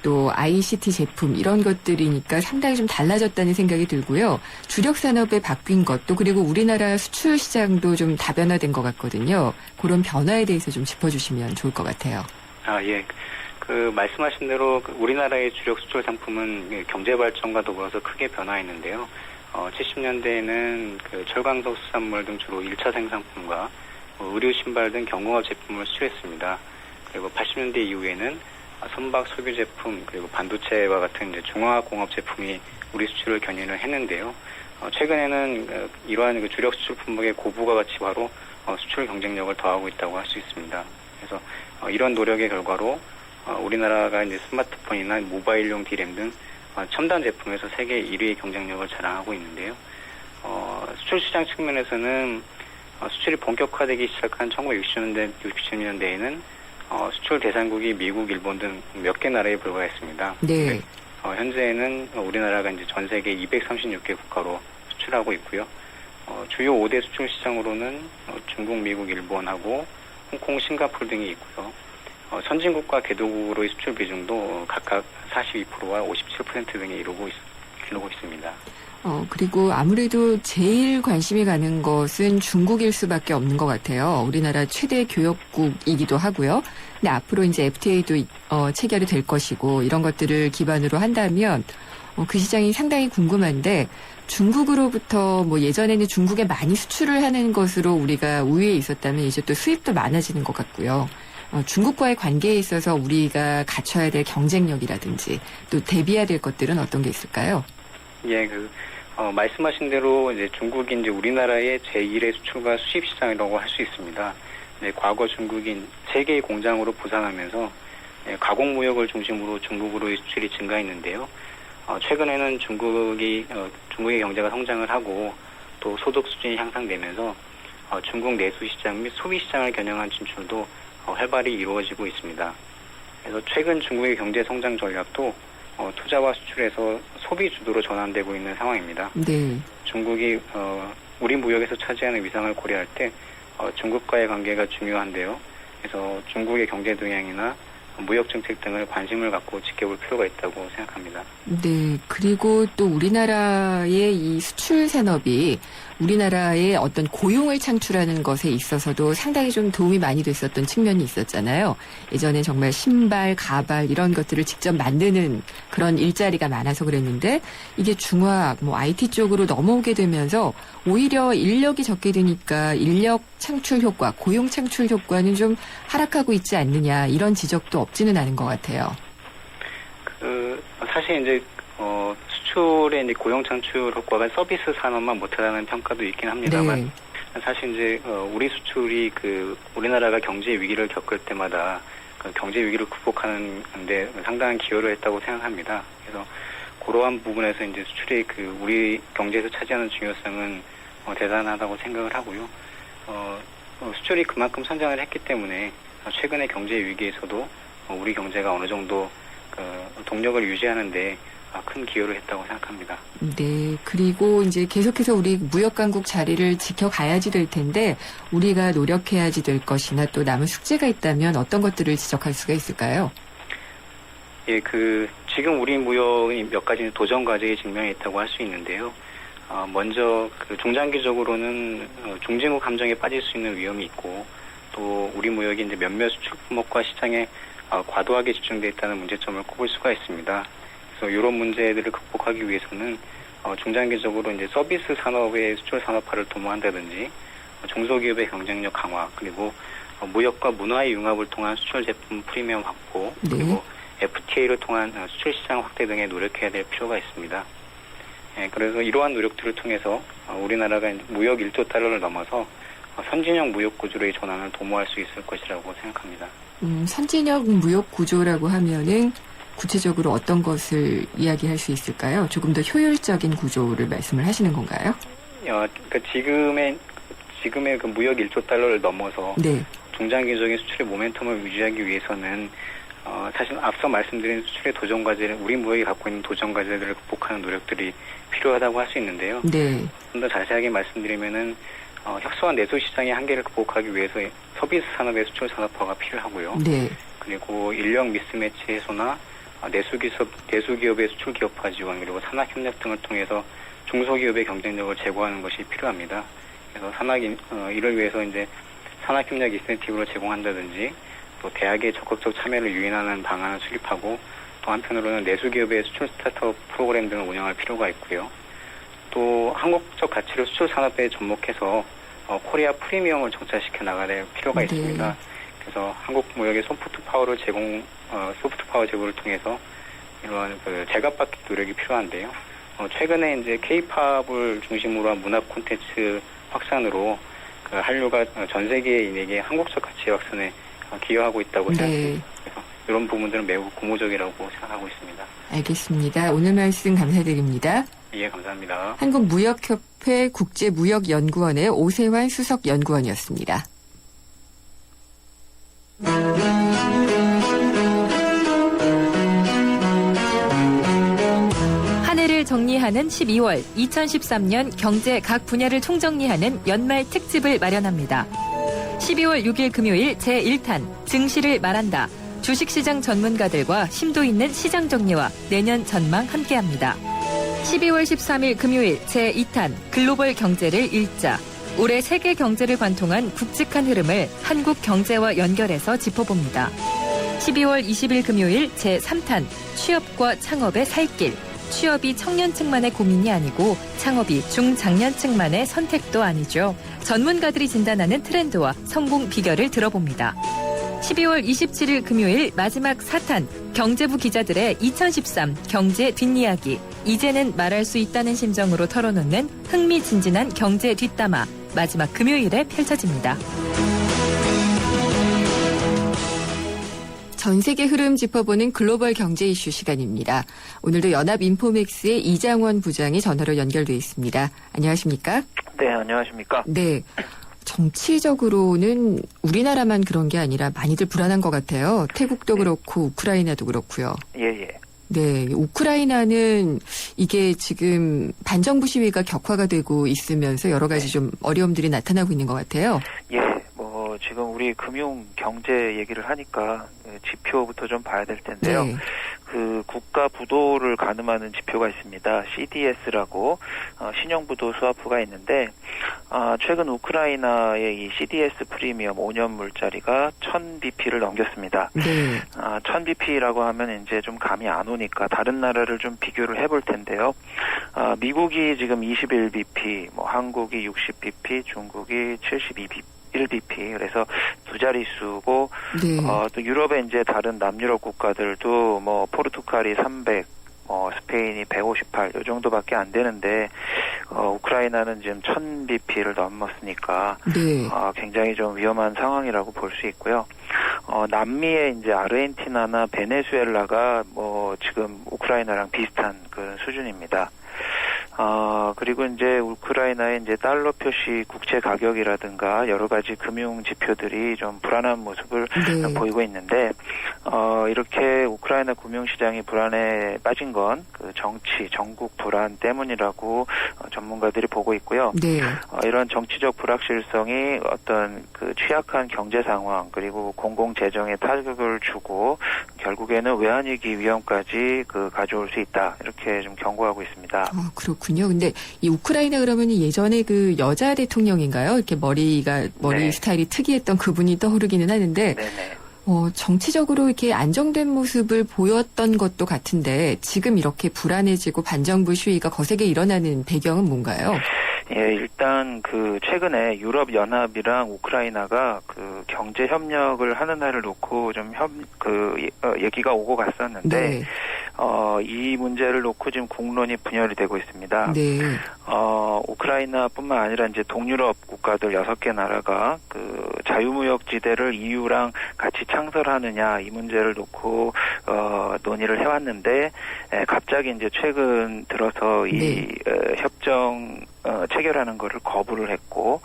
또 ICT 제품 이런 것들이니까 상당히 좀 달라졌다는 생각이 들고요. 주력 산업에 바뀐 것도 그리고 우리나라 수출 시장도 좀 다변화된 것 같거든요. 그런 변화에 대해서 좀 짚어주시면 좋을 것 같아요. 아, 예. 말씀하신 대로 우리나라의 주력 수출 상품은 경제 발전과 더불어서 크게 변화했는데요. 70년대에는 철광석 수산물 등 주로 1차 생산품과 의류 신발 등 경공업 제품을 수출했습니다. 그리고 80년대 이후에는 선박 석유 제품 그리고 반도체와 같은 이제 중화학 공업 제품이 우리 수출을 견인을 했는데요. 최근에는 이러한 주력 수출 품목의 고부가 가치화로 수출 경쟁력을 더하고 있다고 할 수 있습니다. 그래서 이런 노력의 결과로 우리나라가 이제 스마트폰이나 모바일용 D램 등 첨단 제품에서 세계 1위의 경쟁력을 자랑하고 있는데요. 수출 시장 측면에서는 수출이 본격화되기 시작한 1960년대에는 수출 대상국이 미국, 일본 등 몇 개 나라에 불과했습니다. 네. 현재는 우리나라가 이제 전 세계 236개 국가로 수출하고 있고요. 주요 5대 수출 시장으로는 중국, 미국, 일본하고 홍콩, 싱가포르 등이 있고요. 선진국과 개도국으로의 수출 비중도 각각 42%와 57% 등에 이루고 있습니다. 그리고 아무래도 제일 관심이 가는 것은 중국일 수밖에 없는 것 같아요. 우리나라 최대 교역국이기도 하고요. 근데 앞으로 이제 FTA도 체결이 될 것이고 이런 것들을 기반으로 한다면 그 시장이 상당히 궁금한데 중국으로부터 뭐 예전에는 중국에 많이 수출을 하는 것으로 우리가 우위에 있었다면 이제 또 수입도 많아지는 것 같고요. 중국과의 관계에 있어서 우리가 갖춰야 될 경쟁력이라든지 또 대비해야 될 것들은 어떤 게 있을까요? 예, 말씀하신 대로 이제 중국이 이제 우리나라의 제1의 수출과 수입 시장이라고 할 수 있습니다. 과거 중국이 세계의 공장으로 부상하면서 가공 무역을 중심으로 중국으로의 수출이 증가했는데요. 최근에는 중국의 경제가 성장을 하고 또 소득 수준이 향상되면서 중국 내수 시장 및 소비 시장을 겨냥한 진출도 활발히 이루어지고 있습니다. 그래서 최근 중국의 경제 성장 전략도 투자와 수출에서 소비 주도로 전환되고 있는 상황입니다. 네. 중국이 우리 무역에서 차지하는 위상을 고려할 때 중국과의 관계가 중요한데요. 그래서 중국의 경제 동향이나 무역 정책 등을 관심을 갖고 지켜볼 필요가 있다고 생각합니다. 네. 그리고 또 우리나라의 이 수출 산업이 우리나라의 어떤 고용을 창출하는 것에 있어서도 상당히 좀 도움이 많이 됐었던 측면이 있었잖아요. 예전에 정말 신발, 가발 이런 것들을 직접 만드는 그런 일자리가 많아서 그랬는데 이게 중화학, IT 쪽으로 넘어오게 되면서 오히려 인력이 적게 되니까 인력 창출 효과, 고용 창출 효과는 좀 하락하고 있지 않느냐 이런 지적도 없지는 않은 것 같아요. 사실 이제 수출의 이제 고용 창출 효과가 서비스 산업만 못하다는 평가도 있긴 합니다만 네. 사실 이제 우리 수출이 우리나라가 경제 위기를 겪을 때마다 그 경제 위기를 극복하는데 상당한 기여를 했다고 생각합니다. 그래서 그러한 부분에서 이제 수출이 우리 경제에서 차지하는 중요성은 대단하다고 생각을 하고요. 수출이 그만큼 성장을 했기 때문에 최근의 경제 위기에서도 우리 경제가 어느 정도 동력을 유지하는데 큰 기여를 했다고 생각합니다. 네. 그리고 이제 계속해서 우리 무역 강국 자리를 지켜가야지 될 텐데 우리가 노력해야지 될 것이나 또 남은 숙제가 있다면 어떤 것들을 지적할 수가 있을까요? 예, 지금 우리 무역은 몇 가지 도전 과제에 직면해 있다고 할 수 있는데요. 먼저 중장기적으로는 중진국 함정에 빠질 수 있는 위험이 있고 또 우리 무역이 이제 몇몇 수출 품목과 시장에 과도하게 집중돼 있다는 문제점을 꼽을 수가 있습니다. 그래서 이런 문제들을 극복하기 위해서는 중장기적으로 이제 서비스 산업의 수출 산업화를 도모한다든지 중소기업의 경쟁력 강화 그리고 무역과 문화의 융합을 통한 수출 제품 프리미엄 확보 그리고 FTA를 통한 수출 시장 확대 등에 노력해야 될 필요가 있습니다. 예, 그래서 이러한 노력들을 통해서 우리나라가 무역 1조 달러를 넘어서 선진형 무역 구조의 전환을 도모할 수 있을 것이라고 생각합니다. 선진형 무역 구조라고 하면은 구체적으로 어떤 것을 이야기할 수 있을까요? 조금 더 효율적인 구조를 말씀을 하시는 건가요? 그러니까 지금의 무역 1조 달러를 넘어서 네. 중장기적인 수출의 모멘텀을 유지하기 위해서는 사실 앞서 말씀드린 수출의 도전 과제를 우리 무역이 갖고 있는 도전 과제들을 극복하는 노력들이 필요하다고 할 수 있는데요. 네. 좀 더 자세하게 말씀드리면은 협소한 내수 시장의 한계를 극복하기 위해서 서비스 산업의 수출 산업화가 필요하고요. 네. 그리고 인력 미스매치 해소나 내수기업의 수출 기업화 지원 그리고 산학협력 등을 통해서 중소기업의 경쟁력을 제고하는 것이 필요합니다. 그래서 이를 위해서 이제 산학협력 인센티브를 제공한다든지 또 대학의 적극적 참여를 유인하는 방안을 수립하고 또 한편으로는 내수기업의 수출 스타트업 프로그램 등을 운영할 필요가 있고요. 또 한국적 가치를 수출 산업에 접목해서 코리아 프리미엄을 정착시켜 나가야 될 필요가 있습니다. 그래서 한국 무역의 소프트 파워 제고를 통해서 이러한 제값받기 노력이 필요한데요. 최근에 이제 K-팝을 중심으로 한 문화 콘텐츠 확산으로 한류가 전 세계인에게 한국적 가치 확산에 기여하고 있다고 생각합니다. 그래서 이런 부분들은 매우 고무적이라고 생각하고 있습니다. 알겠습니다. 오늘 말씀 감사드립니다. 예, 감사합니다. 한국무역협회 국제무역연구원의 오세환 수석연구원이었습니다. 한 해를 정리하는 12월 2013년 경제 각 분야를 총정리하는 연말 특집을 마련합니다. 12월 6일 금요일 제1탄 증시를 말한다. 주식시장 전문가들과 심도 있는 시장 정리와 내년 전망 함께합니다. 12월 13일 금요일 제2탄 글로벌 경제를 읽자. 올해 세계 경제를 관통한 굵직한 흐름을 한국 경제와 연결해서 짚어봅니다. 12월 20일 금요일 제3탄 취업과 창업의 살길. 취업이 청년층만의 고민이 아니고 창업이 중장년층만의 선택도 아니죠. 전문가들이 진단하는 트렌드와 성공 비결을 들어봅니다. 12월 27일 금요일 마지막 4탄 경제부 기자들의 2013 경제 뒷이야기. 이제는 말할 수 있다는 심정으로 털어놓는 흥미진진한 경제 뒷담화. 마지막 금요일에 펼쳐집니다. 전 세계 흐름 짚어보는 글로벌 경제 이슈 시간입니다. 오늘도 연합인포맥스의 이장원 부장이 전화로 연결돼 있습니다. 안녕하십니까? 네, 안녕하십니까? 네. 정치적으로는 우리나라만 그런 게 아니라 많이들 불안한 것 같아요. 태국도 그렇고 우크라이나도 그렇고요. 예. 네, 우크라이나는 이게 지금 반정부 시위가 격화가 되고 있으면서 여러 가지 좀 어려움들이 나타나고 있는 것 같아요. 예, 지금 우리 금융 경제 얘기를 하니까 지표부터 좀 봐야 될 텐데요. 네. 그 국가 부도를 가늠하는 지표가 있습니다. CDS라고 신용부도 스와프가 있는데 최근 우크라이나의 이 CDS 프리미엄 5년 물자리가 1000bp를 넘겼습니다. 네. 1000bp라고 하면 이제 좀 감이 안 오니까 다른 나라를 좀 비교를 해볼 텐데요. 미국이 지금 21bp, 뭐 한국이 60bp, 중국이 72bp. 1bp 그래서 두 자릿수고 네. 또 유럽의 이제 다른 남유럽 국가들도 뭐 포르투갈이 300, 스페인이 158 이 정도밖에 안 되는데 우크라이나는 지금 1000bp를 넘었으니까 네. 굉장히 좀 위험한 상황이라고 볼 수 있고요. 남미의 이제 아르헨티나나 베네수엘라가 뭐 지금 우크라이나랑 비슷한 그런 수준입니다. 그리고 이제 우크라이나의 이제 달러 표시 국채 가격이라든가 여러 가지 금융 지표들이 좀 불안한 모습을 네. 보이고 있는데, 이렇게 우크라이나 금융시장이 불안에 빠진 건 그 전국 불안 때문이라고 전문가들이 보고 있고요. 네. 이런 정치적 불확실성이 어떤 그 취약한 경제 상황 그리고 공공 재정에 타격을 주고 결국에는 외환위기 위험까지 가져올 수 있다 이렇게 좀 경고하고 있습니다. 그렇군요. 근데 이 우크라이나 그러면 예전에 그 여자 대통령인가요? 이렇게 머리 네. 스타일이 특이했던 그분이 떠오르기는 하는데. 네네. 정치적으로 이렇게 안정된 모습을 보였던 것도 같은데 지금 이렇게 불안해지고 반정부 시위가 거세게 일어나는 배경은 뭔가요? 예, 일단 최근에 유럽 연합이랑 우크라이나가 경제 협력을 하는 날을 놓고 좀 얘기가 오고 갔었는데 네. 이 문제를 놓고 지금 국론이 분열이 되고 있습니다. 네. 우크라이나뿐만 아니라 이제 동유럽 국가들 6개 나라가 자유무역지대를 EU랑 같이 창설하느냐 이 문제를 놓고 논의를 해왔는데 갑자기 이제 최근 들어서 이 협정 체결하는 거를 거부를 했고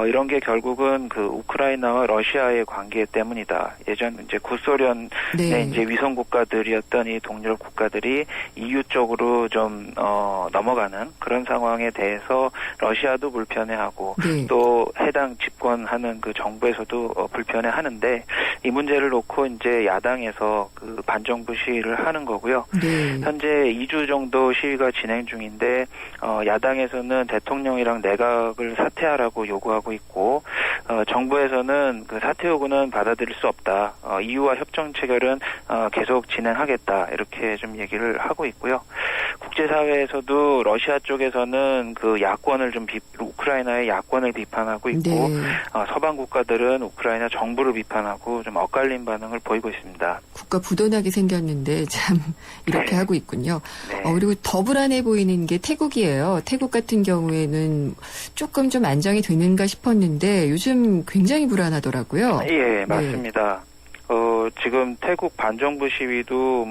이런 게 결국은 우크라이나와 러시아의 관계 때문이다. 예전 이제 구소련의 네. 이제 위성 국가들이었던 이 동유럽 국가들이 EU 쪽으로 좀 넘어가는 그런 상황에 대해서 러시아도 불편해하고 네. 또 해당 집권하는 그 정부에서도 불편해하는데 이 문제를 놓고 이제 야당에서 반정부 시위를 하는 거고요. 네. 현재 2주 정도 시위가 진행 중인데 야당에서는 대통령이랑 내각을 사퇴하라고 요구하고 있고 정부에서는 사퇴 요구는 받아들일 수 없다. EU와 협정 체결은 계속 진행하겠다. 이렇게 좀 얘기를 하고 있고요. 국제사회에서도 러시아 쪽에서는 야권을 우크라이나의 야권을 비판하고 있고 네. 서방 국가들은 우크라이나 정부를 비판하고 좀 엇갈린 반응을 보이고 있습니다. 국가 부도나게 생겼는데 참 이렇게 네. 하고 있군요. 네. 그리고 더 불안해 보이는 게 태국이에요. 태국 같은 경우에는 조금 좀 안정이 되는가 싶었는데 요즘 굉장히 불안하더라고요. 예, 맞습니다. 지금 태국 반정부 시위도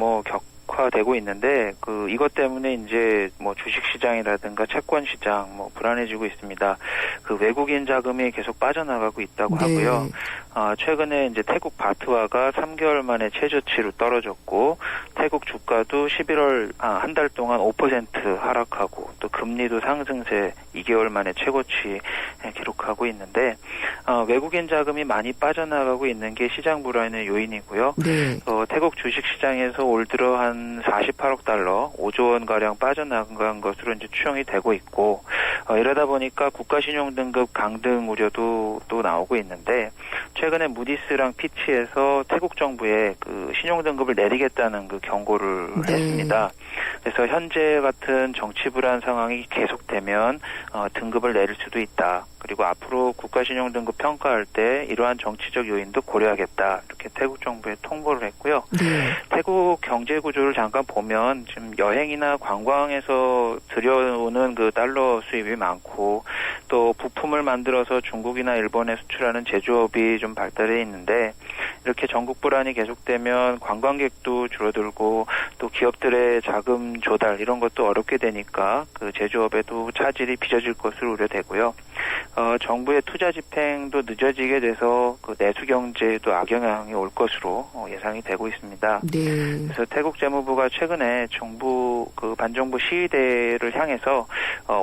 격화되고 있는데 이것 때문에 이제 주식시장이라든가 채권시장 불안해지고 있습니다. 외국인 자금이 계속 빠져나가고 있다고 네. 하고요. 최근에 이제 태국 바트화가 3개월 만에 최저치로 떨어졌고 태국 주가도 11월 한 달 동안 5% 하락하고 또 금리도 상승세 2개월 만에 최고치 기록하고 있는데 외국인 자금이 많이 빠져나가고 있는 게 시장 불안의 요인이고요. 네. 태국 주식시장에서 올 들어 한 48억 달러, 5조 원 가량 빠져나간 것으로 이제 추정이 되고 있고 이러다 보니까 국가신용등급 강등 우려도 또 나오고 있는데 최근에 무디스랑 피치에서 태국 정부에 신용등급을 내리겠다는 경고를 네. 했습니다. 그래서 현재 같은 정치 불안 상황이 계속되면 등급을 내릴 수도 있다. 그리고 앞으로 국가신용등급 평가할 때 이러한 정치적 요인도 고려하겠다. 이렇게 태국 정부에 통보를 했고요. 네. 태국 경제 구조를 잠깐 보면 지금 여행이나 관광에서 들여오는 달러 수입이 많고 또 부품을 만들어서 중국이나 일본에 수출하는 제조업이 좀 발달해 있는데 이렇게 전국 불안이 계속되면 관광객도 줄어들고 또 기업들의 자금 조달 이런 것도 어렵게 되니까 제조업에도 차질이 빚어질 것으로 우려되고요. 정부의 투자 집행도 늦어지게 돼서 내수 경제에도 악영향이 올 것으로 예상이 되고 있습니다. 네. 그래서 태국 재무부가 최근에 정부 반정부 시위대를 향해서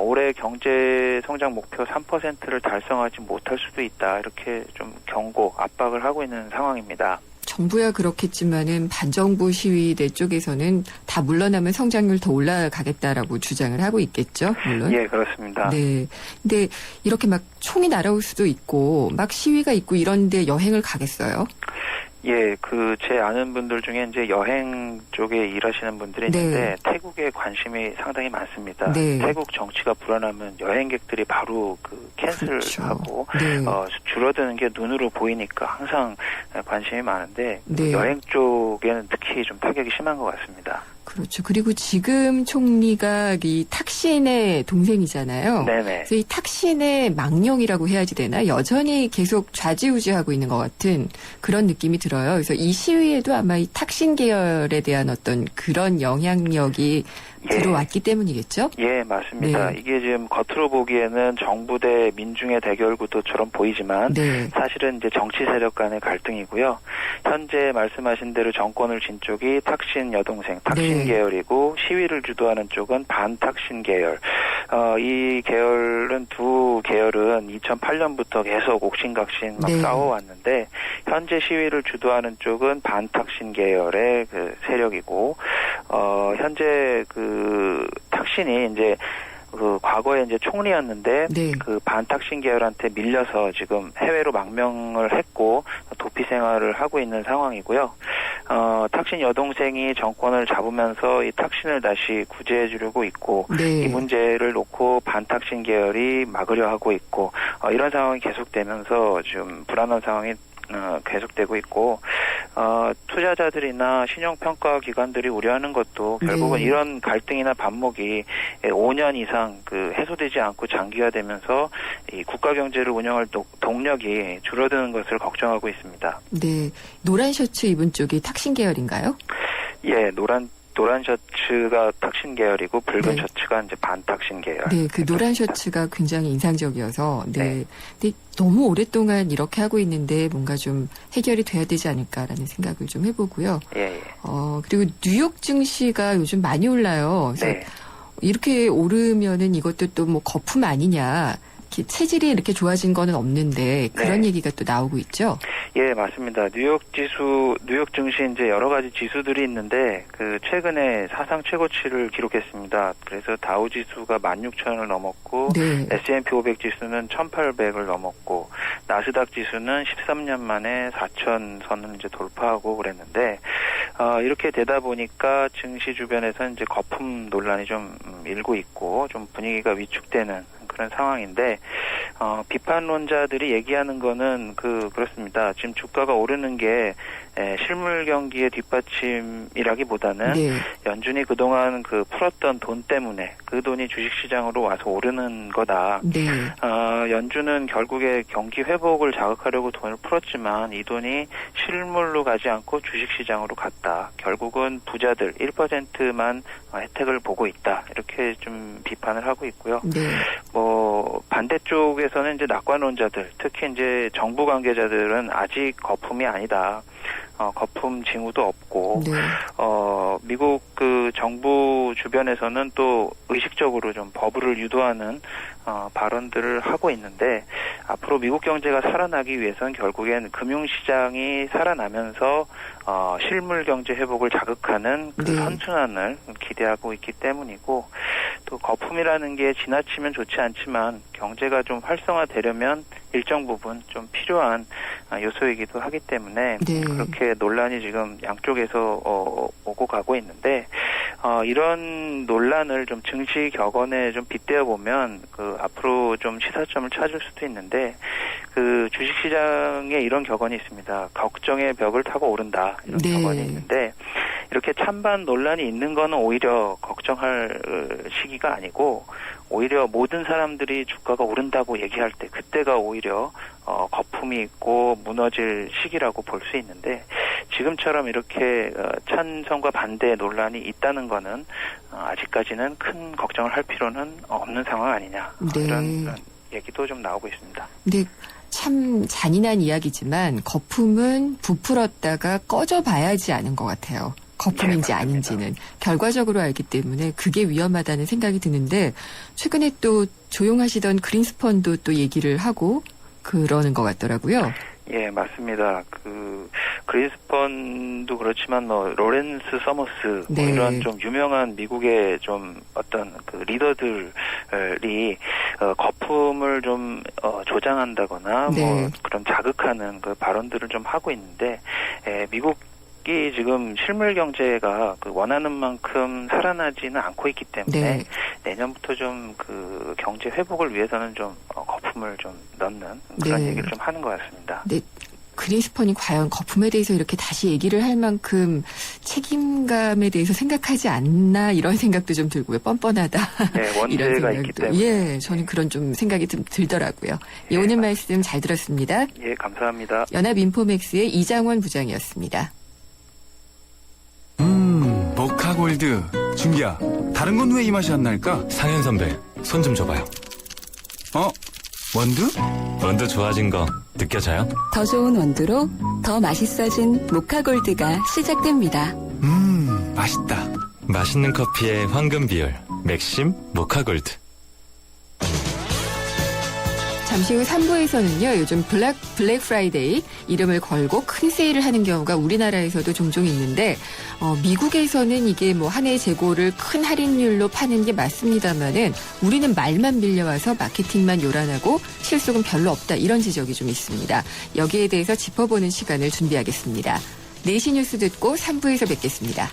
올해 경제 성장 목표 3%를 달성하지 못할 수도 있다 이렇게 좀 경고, 압박을 하고 있는 상황입니다. 정부야 그렇겠지만은 반정부 시위대 쪽에서는 다 물러나면 성장률 더 올라가겠다라고 주장을 하고 있겠죠, 물론. 예, 그렇습니다. 네. 근데 이렇게 막 총이 날아올 수도 있고 막 시위가 있고 이런데 여행을 가겠어요? 예, 제 아는 분들 중에 이제 여행 쪽에 일하시는 분들이 있는데 네. 태국에 관심이 상당히 많습니다. 네. 태국 정치가 불안하면 여행객들이 바로 캔슬하고 네. 줄어드는 게 눈으로 보이니까 항상 관심이 많은데 네. 여행 쪽에는 특히 좀 타격이 심한 것 같습니다. 그렇죠. 그리고 지금 총리가 이 탁신의 동생이잖아요. 네네. 그래서 이 탁신의 망령이라고 해야지 되나? 여전히 계속 좌지우지하고 있는 것 같은 그런 느낌이 들어요. 그래서 이 시위에도 아마 이 탁신 계열에 대한 어떤 그런 영향력이 들어왔기 때문이겠죠? 예, 맞습니다. 네. 이게 지금 겉으로 보기에는 정부 대 민중의 대결 구도처럼 보이지만 네. 사실은 이제 정치 세력 간의 갈등이고요. 현재 말씀하신 대로 정권을 진 쪽이 탁신 여동생, 탁신 네. 계열이고 시위를 주도하는 쪽은 반탁신 계열. 이 계열은 두 계열은 2008년부터 계속 옥신각신 막 네. 싸워왔는데 현재 시위를 주도하는 쪽은 반탁신 계열의 그 세력이고 현재 탁신이 이제 과거에 이제 총리였는데 네. 반탁신 계열한테 밀려서 지금 해외로 망명을 했고 도피 생활을 하고 있는 상황이고요. 탁신 여동생이 정권을 잡으면서 이 탁신을 다시 구제해 주려고 있고 네. 이 문제를 놓고 반탁신 계열이 막으려 하고 있고 이런 상황이 계속되면서 지금 불안한 상황이 계속되고 있고 투자자들이나 신용평가 기관들이 우려하는 것도 결국은 네. 이런 갈등이나 반목이 5년 이상 해소되지 않고 장기화되면서 이 국가 경제를 운영할 동력이 줄어드는 것을 걱정하고 있습니다. 네. 노란 셔츠 입은 쪽이 탁신 계열인가요? 예, 노란 셔츠가 탁신 계열이고 붉은 네. 셔츠가 이제 반탁신 계열. 네, 그 노란 셔츠가 굉장히 인상적이어서, 네. 근데 너무 오랫동안 이렇게 하고 있는데 뭔가 좀 해결이 돼야 되지 않을까라는 생각을 좀 해보고요. 예. 그리고 뉴욕 증시가 요즘 많이 올라요. 그래서 네. 이렇게 오르면은 이것도 또 뭐 거품 아니냐. 이렇게 체질이 이렇게 좋아진 거는 없는데 그런 네. 얘기가 또 나오고 있죠. 예, 맞습니다. 뉴욕 증시 이제 여러 가지 지수들이 있는데 최근에 사상 최고치를 기록했습니다. 그래서 다우 지수가 16,000을 넘었고 네. S&P 500 지수는 1,800을 넘었고 나스닥 지수는 13년 만에 4,000선을 이제 돌파하고 그랬는데 이렇게 되다 보니까 증시 주변에서 이제 거품 논란이 좀 일고 있고 좀 분위기가 위축되는 그런 상황인데 비판론자들이 얘기하는 거는 그렇습니다. 지금 주가가 오르는 게 실물 경기의 뒷받침이라기보다는 네. 연준이 그동안 풀었던 돈 때문에 그 돈이 주식시장으로 와서 오르는 거다. 네. 연준은 결국에 경기 회복을 자극하려고 돈을 풀었지만 이 돈이 실물로 가지 않고 주식시장으로 갔다. 결국은 부자들 1%만 혜택을 보고 있다. 이렇게 좀 비판을 하고 있고요. 네. 반대쪽에서는 이제 낙관론자들, 특히 이제 정부 관계자들은 아직 거품이 아니다. 거품 징후도 없고, 네. 미국 정부 주변에서는 또 의식적으로 좀 버블을 유도하는 발언들을 하고 있는데 앞으로 미국 경제가 살아나기 위해서는 결국엔 금융시장이 살아나면서 실물 경제 회복을 자극하는 네. 선순환을 기대하고 있기 때문이고 또 거품이라는 게 지나치면 좋지 않지만 경제가 좀 활성화되려면 일정 부분 좀 필요한 요소이기도 하기 때문에 네. 그렇게 논란이 지금 양쪽에서 오고 가고 있는데 이런 논란을 좀 증시 격언에 좀 빗대어 보면 앞으로 좀 시사점을 찾을 수도 있는데 주식시장에 이런 격언이 있습니다. 걱정의 벽을 타고 오른다 이런 네. 격언이 있는데 이렇게 찬반 논란이 있는 거는 오히려 걱정할 시기가 아니고 오히려 모든 사람들이 주가가 오른다고 얘기할 때 그때가 오히려 거품이 있고 무너질 시기라고 볼 수 있는데 지금처럼 이렇게 찬성과 반대 논란이 있다는 거는 아직까지는 큰 걱정을 할 필요는 없는 상황 아니냐 네. 이런 얘기도 좀 나오고 있습니다. 근데 참 잔인한 이야기지만 거품은 부풀었다가 꺼져봐야지 아는 것 같아요. 거품인지 네, 아닌지는 결과적으로 알기 때문에 그게 위험하다는 생각이 드는데 최근에 또 조용하시던 그린스펀도 또 얘기를 하고 그러는 것 같더라고요. 예, 맞습니다. 그리스펀도 그렇지만 로렌스 서머스 네. 이런 좀 유명한 미국의 좀 어떤 그 리더들이 거품을 좀 조장한다거나 네. 그런 자극하는 그 발언들을 좀 하고 있는데 미국이 지금 실물 경제가 그 원하는 만큼 살아나지는 않고 있기 때문에 네. 내년부터 좀 그 경제 회복을 위해서는 좀 거품을 좀 넣는 그런 네. 얘기를 좀 하는 것 같습니다. 네. 그린스펀이 과연 거품에 대해서 이렇게 다시 얘기를 할 만큼 책임감에 대해서 생각하지 않나 이런 생각도 좀 들고요. 뻔뻔하다. 네, 원죄가 이런 생각도. 있기 때문에. 예, 저는 그런 좀 생각이 좀 들더라고요. 예, 오늘 말씀 잘 들었습니다. 예, 감사합니다. 연합인포맥스의 이장원 부장이었습니다. 모카골드. 준기야, 다른 건 왜 이 맛이 안 날까? 상현 선배, 손 좀 줘봐요. 원두? 원두 좋아진 거 느껴져요? 더 좋은 원두로 더 맛있어진 모카골드가 시작됩니다. 맛있다. 맛있는 커피의 황금 비율, 맥심 모카골드. 잠시 후 3부에서는요. 요즘 블랙 프라이데이 이름을 걸고 큰 세일을 하는 경우가 우리나라에서도 종종 있는데 미국에서는 이게 뭐 한 해 재고를 큰 할인율로 파는 게 맞습니다만은 우리는 말만 빌려와서 마케팅만 요란하고 실속은 별로 없다 이런 지적이 좀 있습니다. 여기에 대해서 짚어보는 시간을 준비하겠습니다. 4시 뉴스 듣고 3부에서 뵙겠습니다.